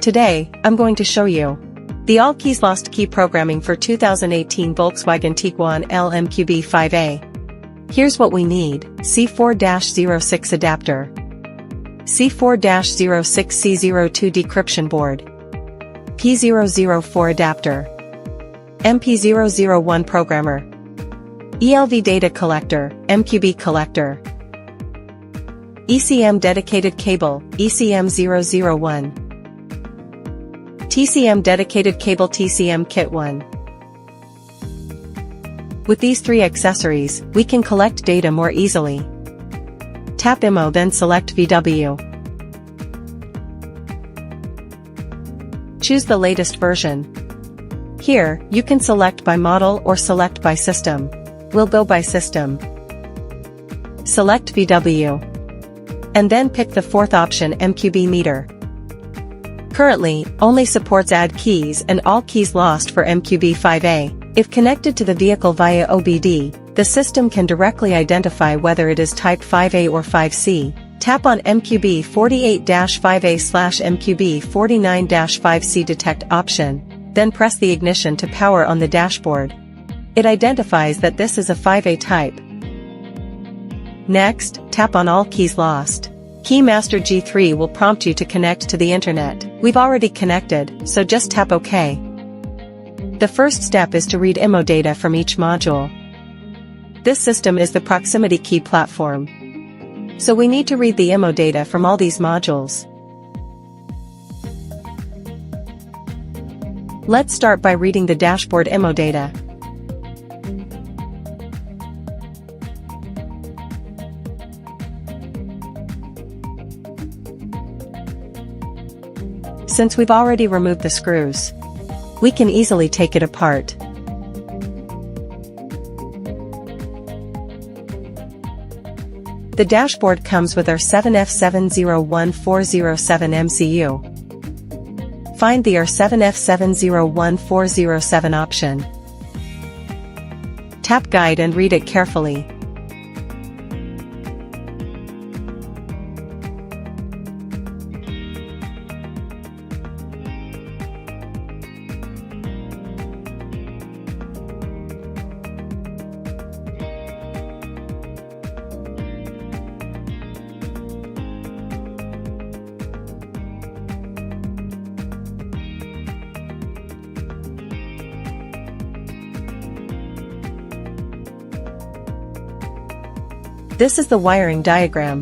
Today, I'm going to show you the all keys lost key programming for 2018 Volkswagen Tiguan lMQB48. Here's what we need: C4-06 adapter, C4-06C02 decryption board, P004 adapter, MP001 programmer, ELV data collector, MQB collector, ECM dedicated cable, ECM001, TCM dedicated cable, TCM kit 1. With these three accessories, we can collect data more easily. Tap IMMO, then select VW. Choose the latest version. Here, you can select by model or select by system. We'll go by system. Select VW. And then pick the fourth option, MQB meter. Currently, only supports add keys and all keys lost for MQB5A. If connected to the vehicle via OBD, the system can directly identify whether it is type 5A or 5C. Tap on MQB48-5A/MQB49-5C detect option, then press the ignition to power on the dashboard. It identifies that this is a 5A type. Next, tap on all keys lost. KeyMaster G3 will prompt you to connect to the internet. We've already connected, so just tap OK. The first step is to read IMMO data from each module. This system is the proximity key platform, so we need to read the IMMO data from all these modules. Let's start by reading the dashboard IMMO data. Since we've already removed the screws, we can easily take it apart. The dashboard comes with our 7F701407 MCU. Find the R7F701407 option. Tap Guide and read it carefully. This is the wiring diagram.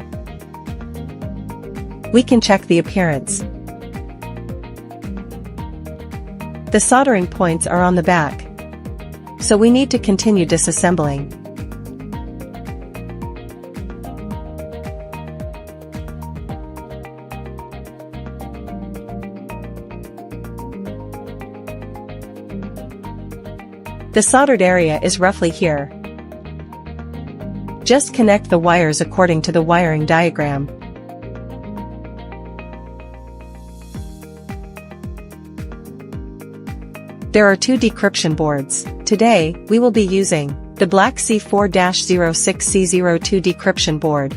We can check the appearance. The soldering points are on the back, so we need to continue disassembling. The soldered area is roughly here. Just connect the wires according to the wiring diagram. There are two decryption boards. Today, we will be using the black C4-06C02 decryption board.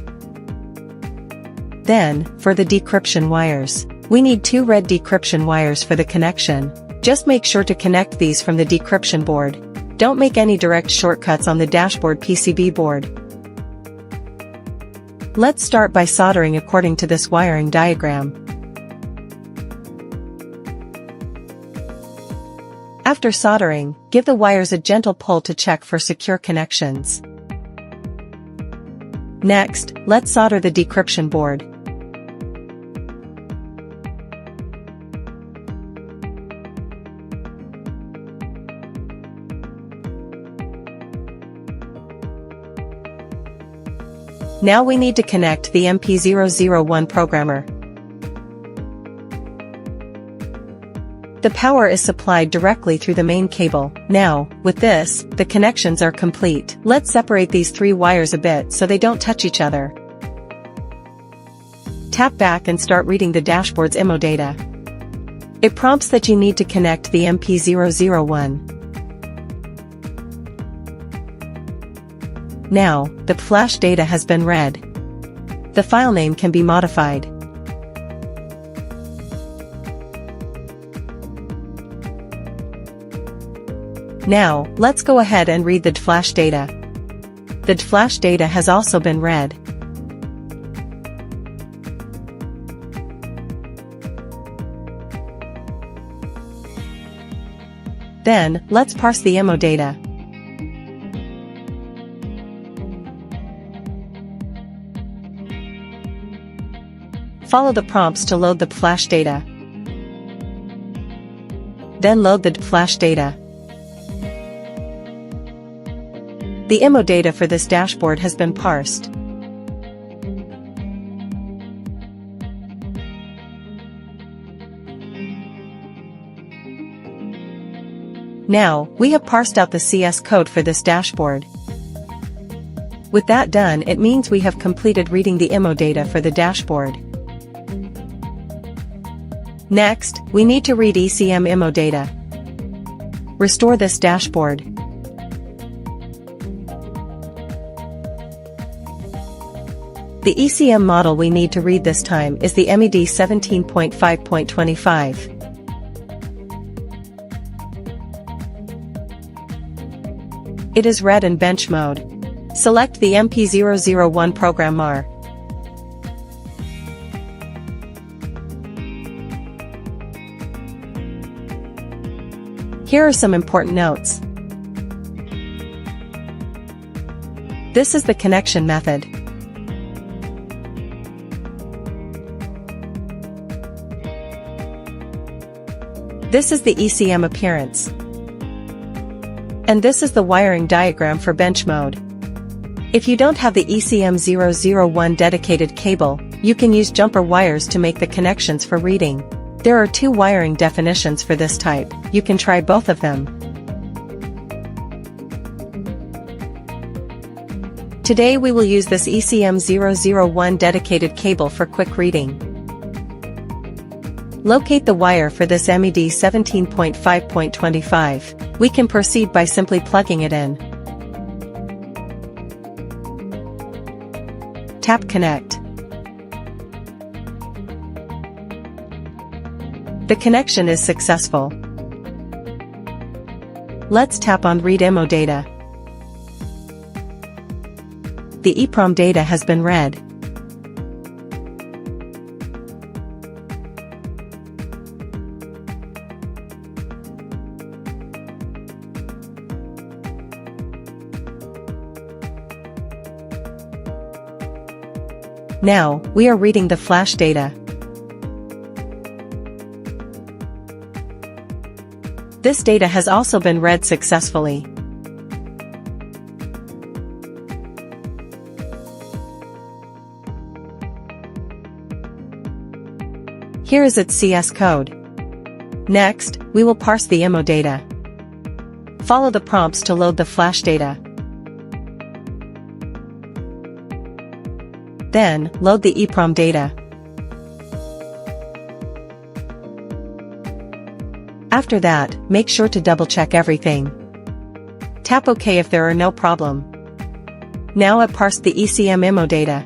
Then, for the decryption wires, we need two red decryption wires for the connection. Just make sure to connect these from the decryption board. Don't make any direct shortcuts on the dashboard PCB board. Let's start by soldering according to this wiring diagram. After soldering, give the wires a gentle pull to check for secure connections. Next, let's solder the decryption board. Now we need to connect the MP001 programmer. The power is supplied directly through the main cable. Now, with this, the connections are complete. Let's separate these three wires a bit so they don't touch each other. Tap back and start reading the dashboard's IMMO data. It prompts that you need to connect the MP001. Now, the flash data has been read. The file name can be modified. Now, let's go ahead and read the flash data. The flash data has also been read. Then, let's parse the IMMO data. Follow the prompts to load the flash data. Then load the flash data. The IMMO data for this dashboard has been parsed. Now, we have parsed out the CS code for this dashboard. With that done, it means we have completed reading the IMMO data for the dashboard. Next, we need to read ECM IMMO data. Restore this dashboard. The ECM model we need to read this time is the MED 17.5.25. It is read in bench mode. Select the MP001 programmer. Here are some important notes. This is the connection method. This is the ECM appearance. And this is the wiring diagram for bench mode. If you don't have the ECM001 dedicated cable, you can use jumper wires to make the connections for reading. There are two wiring definitions for this type. You can try both of them. Today we will use this ECM001 dedicated cable for quick reading. Locate the wire for this MED 17.5.25. We can proceed by simply plugging it in. Tap Connect. The connection is successful. Let's tap on Read IMMO data. The EEPROM data has been read. Now, we are reading the flash data. This data has also been read successfully. Here is its CS code. Next, we will parse the IMMO data. Follow the prompts to load the flash data. Then, load the EEPROM data. After that, make sure to double-check everything. Tap OK if there are no problem. Now I've parsed the ECM IMMO data.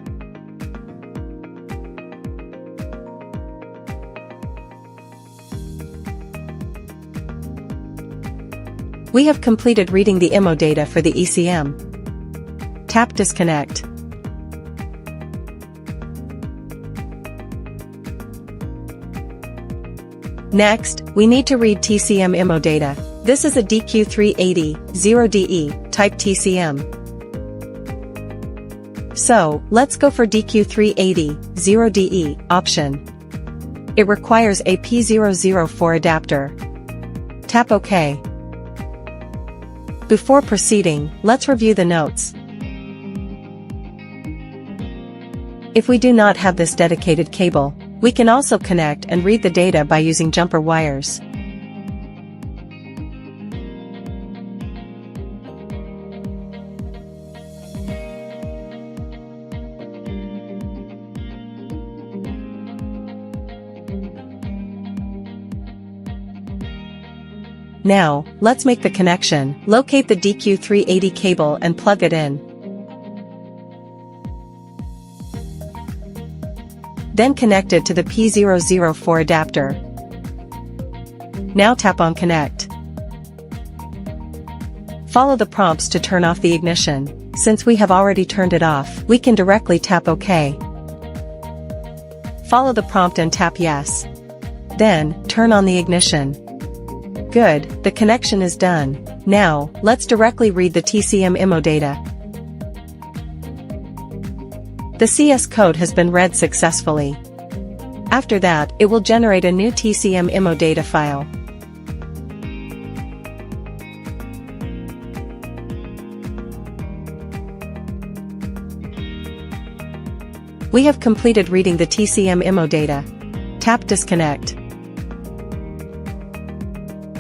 We have completed reading the IMMO data for the ECM. Tap Disconnect. Next, we need to read TCM IMMO data. This is a DQ380, 0DE, type TCM. So, let's go for DQ380, 0DE, option. It requires a P004 adapter. Tap OK. Before proceeding, let's review the notes. If we do not have this dedicated cable, we can also connect and read the data by using jumper wires. Now, let's make the connection. Locate the DQ380 cable and plug it in. Then connect it to the P004 adapter. Now tap on Connect. Follow the prompts to turn off the ignition. Since we have already turned it off, we can directly tap OK. Follow the prompt and tap Yes. Then, turn on the ignition. Good, the connection is done. Now, let's directly read the TCM IMMO data. The CS code has been read successfully. After that, it will generate a new TCM IMMO data file. We have completed reading the TCM IMMO data. Tap Disconnect.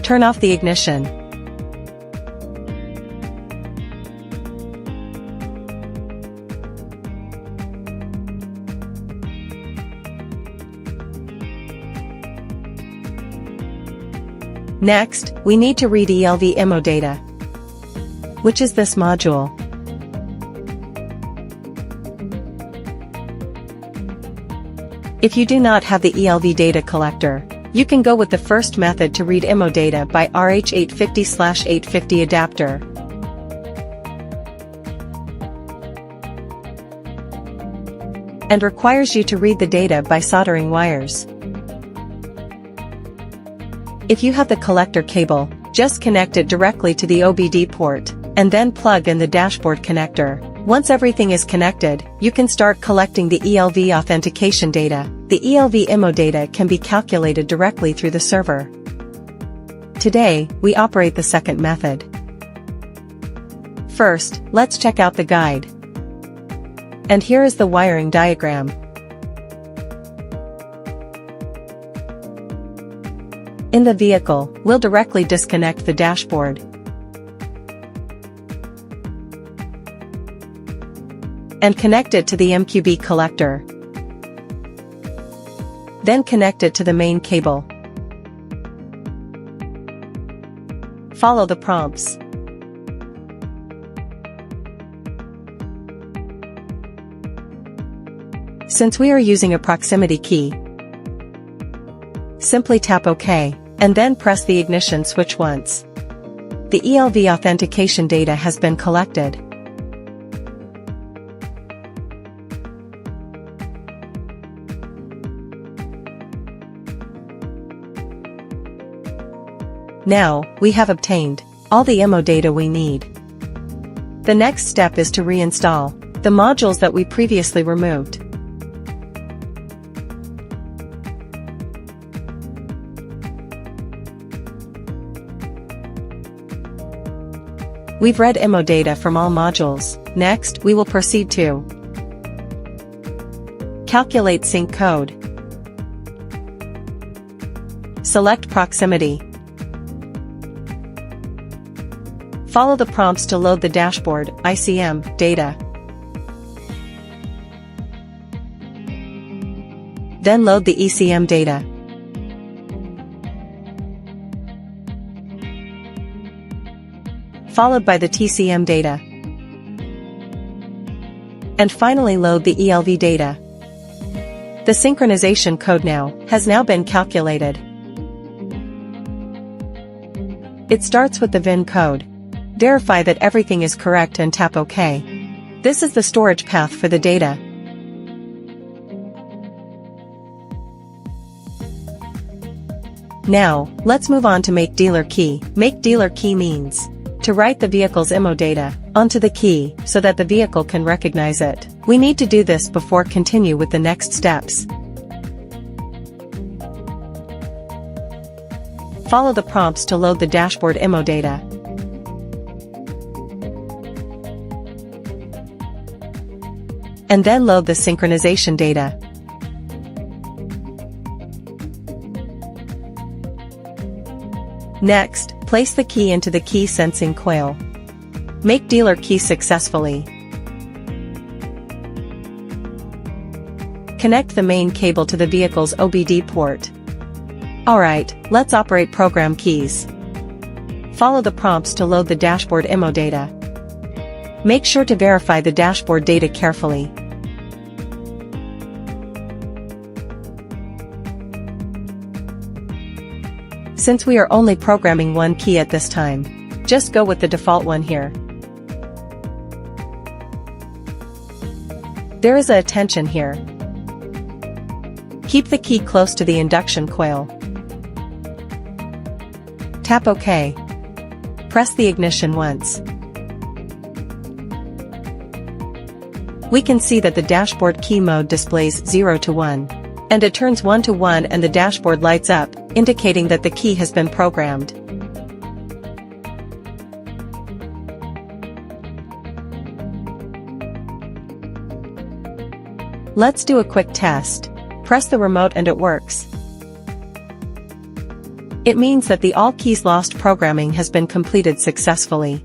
Turn off the ignition. Next, we need to read lMMO data, which is this module. If you do not have the ELV data collector, you can go with the first method to read IMMO data by RH850/850 adapter. And requires you to read the data by soldering wires. If you have the collector cable, just connect it directly to the OBD port, and then plug in the dashboard connector. Once everything is connected, you can start collecting the ELV authentication data. The ELV IMMO data can be calculated directly through the server. Today, we operate the second method. First, let's check out the guide. And here is the wiring diagram. In the vehicle, we'll directly disconnect the dashboard. And connect it to the MQB collector. Then connect it to the main cable. Follow the prompts. Since we are using a proximity key, simply tap OK, and then press the ignition switch once. The ELV authentication data has been collected. Now, we have obtained all the IMMO data we need. The next step is to reinstall the modules that we previously removed. We've read IMMO data from all modules. Next, we will proceed to calculate sync code. Select proximity. Follow the prompts to load the dashboard, ICM, data. Then load the ECM data. Followed by the TCM data. And finally load the ELV data. The synchronization code has now been calculated. It starts with the VIN code. Verify that everything is correct and tap OK. This is the storage path for the data. Now, let's move on to make dealer key. Make dealer key means to write the vehicle's IMMO data onto the key so that the vehicle can recognize it. We need to do this before continue with the next steps. Follow the prompts to load the dashboard IMMO data. And then load the synchronization data. Next, place the key into the key sensing coil. Make dealer key successfully. Connect the main cable to the vehicle's OBD port. Alright, let's operate program keys. Follow the prompts to load the dashboard IMMO data. Make sure to verify the dashboard data carefully. Since we are only programming one key at this time, Just go with the default one here. There is a attention here. Keep the key close to the induction coil. Tap OK. Press the ignition once. We can see that the dashboard key mode displays 0 to 1. And it turns 1 to 1 and the dashboard lights up, indicating that the key has been programmed. Let's do a quick test. Press the remote and it works. It means that the all keys lost programming has been completed successfully.